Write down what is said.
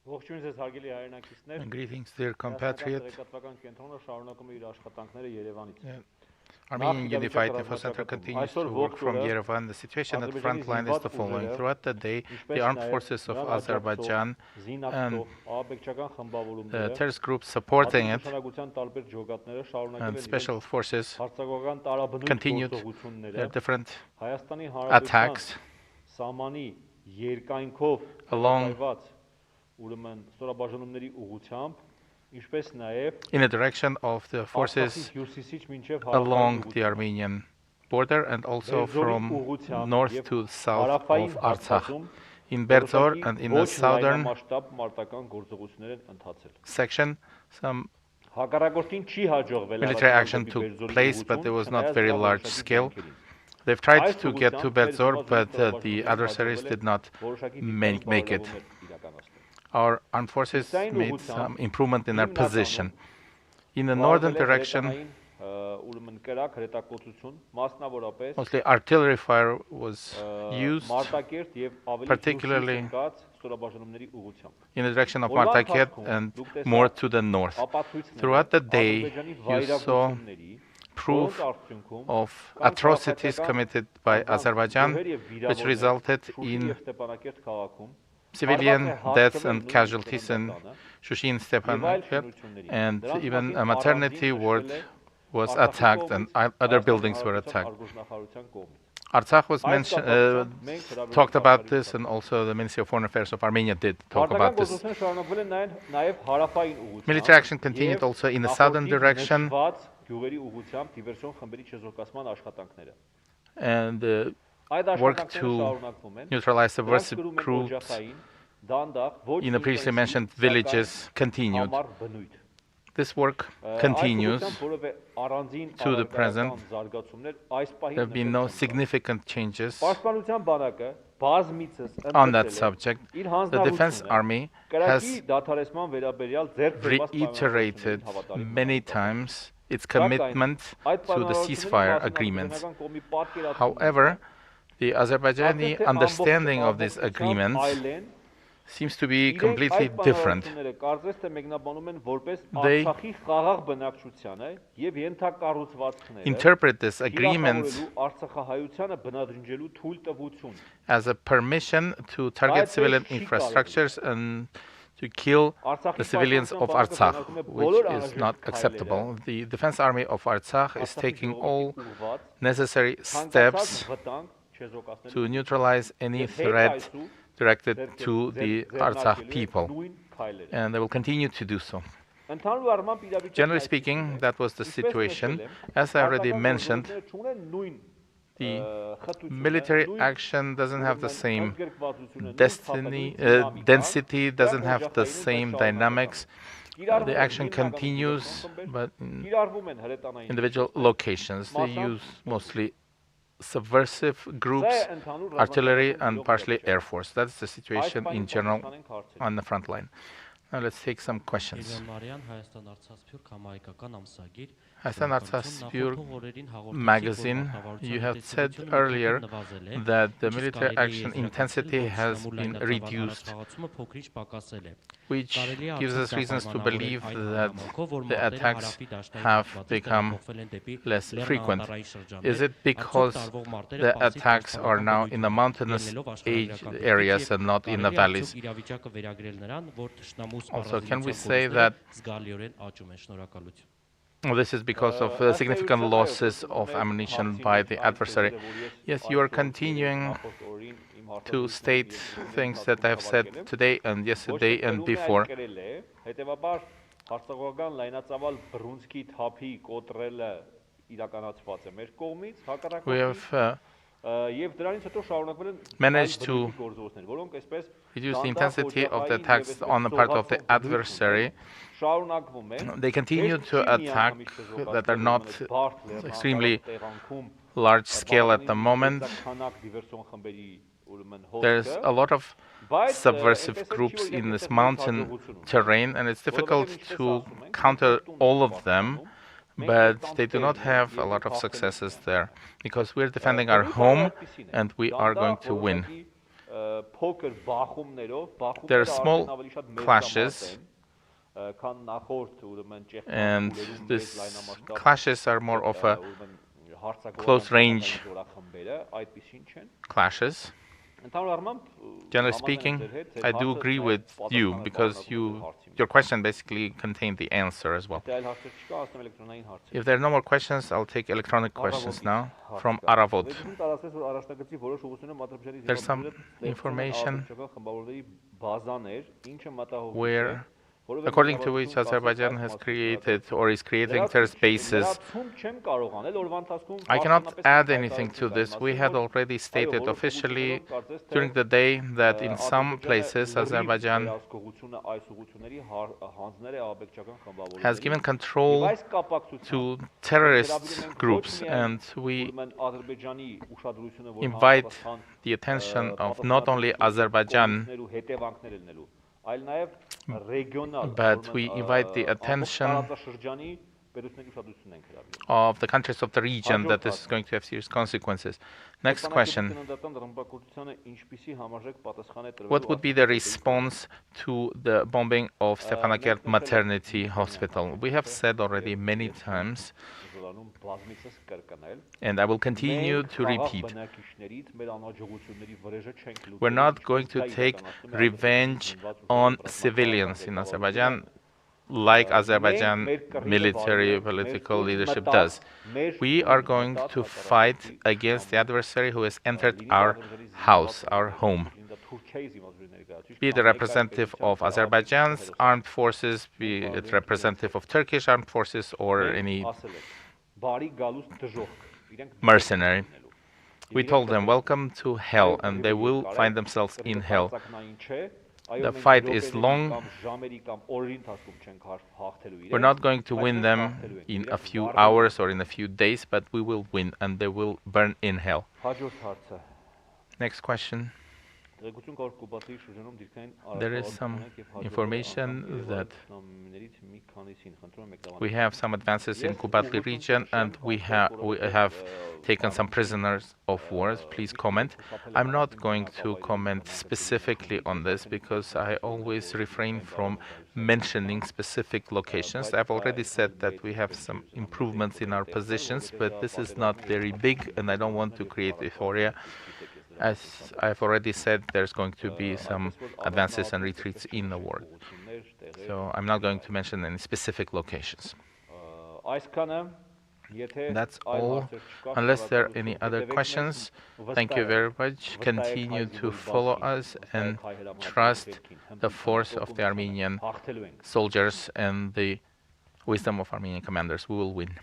And greetings, dear compatriot. Armenian Unified Info Center continues to work from Yerevan. The situation at the front line is the following. Throughout the day, the armed forces of Azerbaijan and terrorist groups supporting it and special forces continued their different attacks along in the direction of the forces along the Armenian border and also from north to south of Artsakh. In Berzor and in the southern section, some military action took place, but there was not very large scale. They've tried to get to Berzor, but the adversaries did not make it. Our armed forces made some improvement in their position. In the northern direction, mostly artillery fire was used, particularly in the direction of Martaket and more to the north. Throughout the day, you saw proof of atrocities committed by Azerbaijan, which resulted in civilian deaths and casualties in Shushin Stepanakert, and even a maternity ward was attacked and other buildings were attacked. Artsakh was talked about this, and also the Ministry of Foreign Affairs of Armenia did talk about this. Military action continued also in the southern direction, and work to neutralize subversive groups in the previously mentioned villages continued. This work continues to the present. There have been no significant changes on that subject. The Defense Army has reiterated many times its commitment to the ceasefire agreements. However, the Azerbaijani understanding of these agreements seems to be completely different. They interpret these agreements as a permission to target civilian infrastructures and to kill the civilians of Artsakh, which is not acceptable. The Defense Army of Artsakh is taking all necessary steps to neutralize any threat directed to the Artsakh people, and they will continue to do so. Generally speaking, that was the situation. As I already mentioned, the military action doesn't have the same density, doesn't have the same dynamics. The action continues, but in individual locations. They use mostly subversive groups, artillery, and partially air force. That's the situation in general on the front line. Now let's take some questions. Hayastan Artsakh magazine, you have said earlier that the military action intensity has been reduced, which gives us reasons to believe that the attacks have become less frequent. Is it because the attacks are now in the mountainous areas and not in the valleys? Also, can we say that this is because of significant losses of ammunition by the adversary? Yes, you are continuing to state things that I have said today and yesterday and before. We have managed to reduce the intensity of the attacks on the part of the adversary. They continue to attack that are not extremely large scale at the moment. There's a lot of subversive groups in this mountain terrain, and it's difficult to counter all of them, but they do not have a lot of successes there, because we're defending our home and we are going to win. There are small clashes, and these clashes are more of a close-range clashes. Generally speaking, I do agree with you because your question basically contained the answer as well. If there are no more questions, I'll take electronic questions now from Aravod. There's some information where, according to which Azerbaijan has created or is creating terrorist bases. I cannot add anything to this. We had already stated officially during the day that in some places Azerbaijan has given control to terrorist groups, and we invite the attention of not only Azerbaijan, but we invite the attention of the countries of the region that this is going to have serious consequences. Next question. What would be the response to the bombing of Stepanakert Maternity Hospital? We have said already many times, and I will continue to repeat, we're not going to take revenge on civilians in Azerbaijan like Azerbaijan military political leadership does. We are going to fight against the adversary who has entered our house, our home. Be it a representative of Azerbaijan's armed forces, be it representative of Turkish armed forces, or any mercenary. We told them, welcome to hell, and they will find themselves in hell. The fight is long. We're not going to win them in a few hours or in a few days, but we will win, and they will burn in hell. Next question. There is some information that we have some advances in Kubatli region, and we have taken some prisoners of war. Please comment. I'm not going to comment specifically on this because I always refrain from mentioning specific locations. I've already said that we have some improvements in our positions, but this is not very big, and I don't want to create euphoria. As I've already said, there's going to be some advances and retreats in the war. So I'm not going to mention any specific locations. That's all. Unless there are any other questions, thank you very much. Continue to follow us and trust the force of the Armenian soldiers and the wisdom of Armenian commanders. We will win.